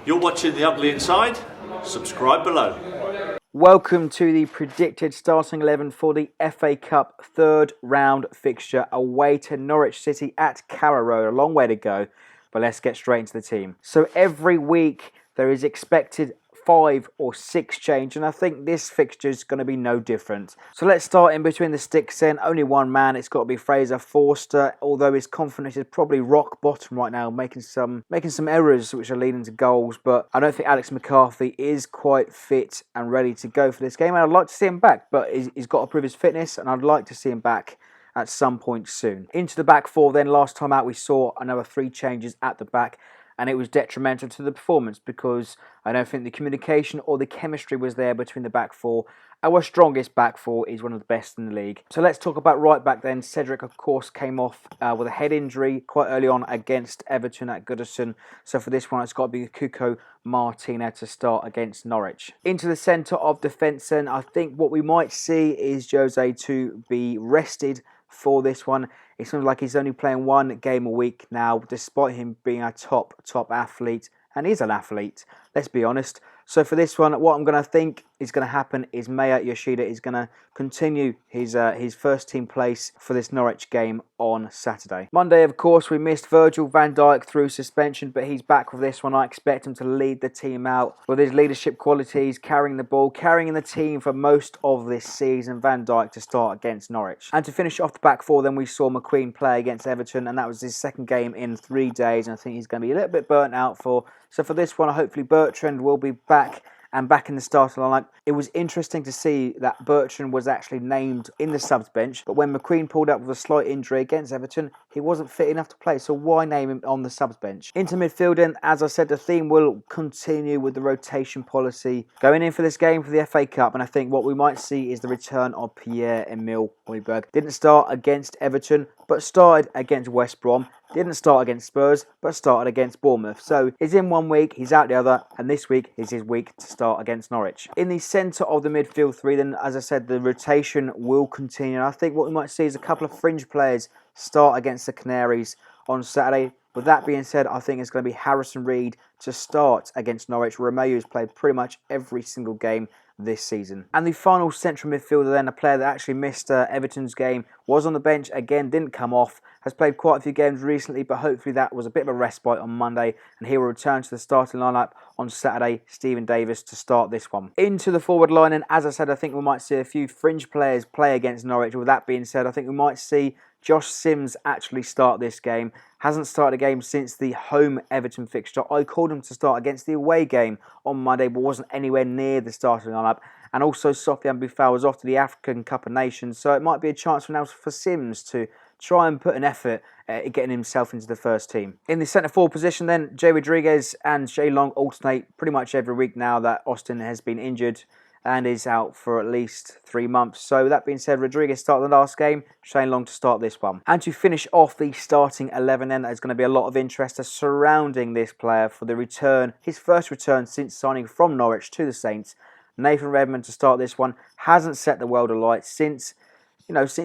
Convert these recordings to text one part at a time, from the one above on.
You're watching The Ugly Inside. Subscribe below. Welcome to the predicted starting 11 for the FA Cup third round fixture away to Norwich City at Carrow Road. A long way to go, but let's get straight into the team. So every week there is expected 5 or 6 change, and I think this fixture is going to be no different. So let's start in between the sticks then. Only one man, it's got to be Fraser Forster, although his confidence is probably rock bottom right now, making some errors which are leading to goals, but I don't think Alex McCarthy is quite fit and ready to go for this game, and I'd like to see him back, but he's got to prove his fitness, and I'd like to see him back at some point soon. Into the back four then. Last time out we saw another 3 changes at the back, and it was detrimental to the performance because I don't think the communication or the chemistry was there between the back four. Our strongest back four is one of the best in the league. So let's talk about right back then. Cedric, of course, came off with a head injury quite early on against Everton at Goodison. So for this one, it's got to be Cuco Martina to start against Norwich. Into the centre of defence then, I think what we might see is Jose to be rested for this one. It seems like he's only playing 1 game a week now, despite him being a top athlete, and he's an athlete, let's be honest. So for this one, what I'm going to think is going to happen is Maya Yoshida is going to continue his first team place for this Norwich game on Saturday. Monday, of course, we missed Virgil van Dijk through suspension, but he's back with this one. I expect him to lead the team out with his leadership qualities, carrying the ball, carrying the team for most of this season. Van Dijk to start against Norwich. And to finish off the back four, then we saw McQueen play against Everton, and that was his second game in 3 days, and I think he's going to be a little bit burnt out for. So for this one, hopefully Bertrand will be back in the starting lineup. It was interesting to see that Bertrand was actually named in the subs bench, but when McQueen pulled up with a slight injury against Everton, he wasn't fit enough to play, so why name him on the subs bench? Into midfield, and as I said, the theme will continue with the rotation policy going in for this game for the FA Cup, and I think what we might see is the return of Pierre-Emile Højbjerg. Didn't start against Everton, but started against West Brom. Didn't start against Spurs, but started against Bournemouth. So he's in 1 week, he's out the other, and this week is his week to start against Norwich. In the centre of the midfield 3, then, as I said, the rotation will continue. And I think what we might see is a couple of fringe players start against the Canaries on Saturday. With that being said, I think it's going to be Harrison Reed to start against Norwich. Romeu has played pretty much every single game this season. And the final central midfielder then, a player that actually missed Everton's game, was on the bench again, didn't come off, has played quite a few games recently, but hopefully that was a bit of a respite on Monday, and he will return to the starting lineup on Saturday. Stephen Davis to start this one. Into the forward line, and as I said, I think we might see a few fringe players play against Norwich. With that being said, I think we might see Josh Sims actually start this game. Hasn't started a game since the home Everton fixture. I called him to start against the away game on Monday, but wasn't anywhere near the starting lineup. And also Sofiane Boufal was off to the African Cup of Nations, so it might be a chance for Sims to try and put an effort at getting himself into the first team. In the centre-forward position then, Jay Rodriguez and Jay Long alternate pretty much every week now that Austin has been injured and is out for at least 3 months. So that being said, Rodriguez started the last game, Shane Long to start this one. And to finish off the starting 11 then, there's going to be a lot of interest surrounding this player for the return, his first return since signing from Norwich to the Saints. Nathan Redmond to start this one. Hasn't set the world alight since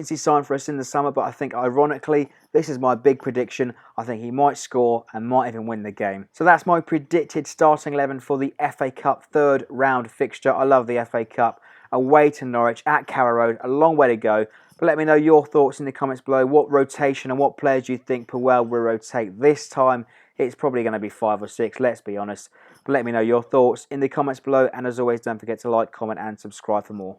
he signed for us in the summer, but I think ironically, this is my big prediction. I think he might score and might even win the game. So that's my predicted starting 11 for the FA Cup third round fixture. I love the FA Cup. Away to Norwich at Carrow Road. A long way to go. But let me know your thoughts in the comments below. What rotation and what players do you think Puel will rotate this time? It's probably going to be 5 or 6, let's be honest. But let me know your thoughts in the comments below. And as always, don't forget to like, comment and subscribe for more.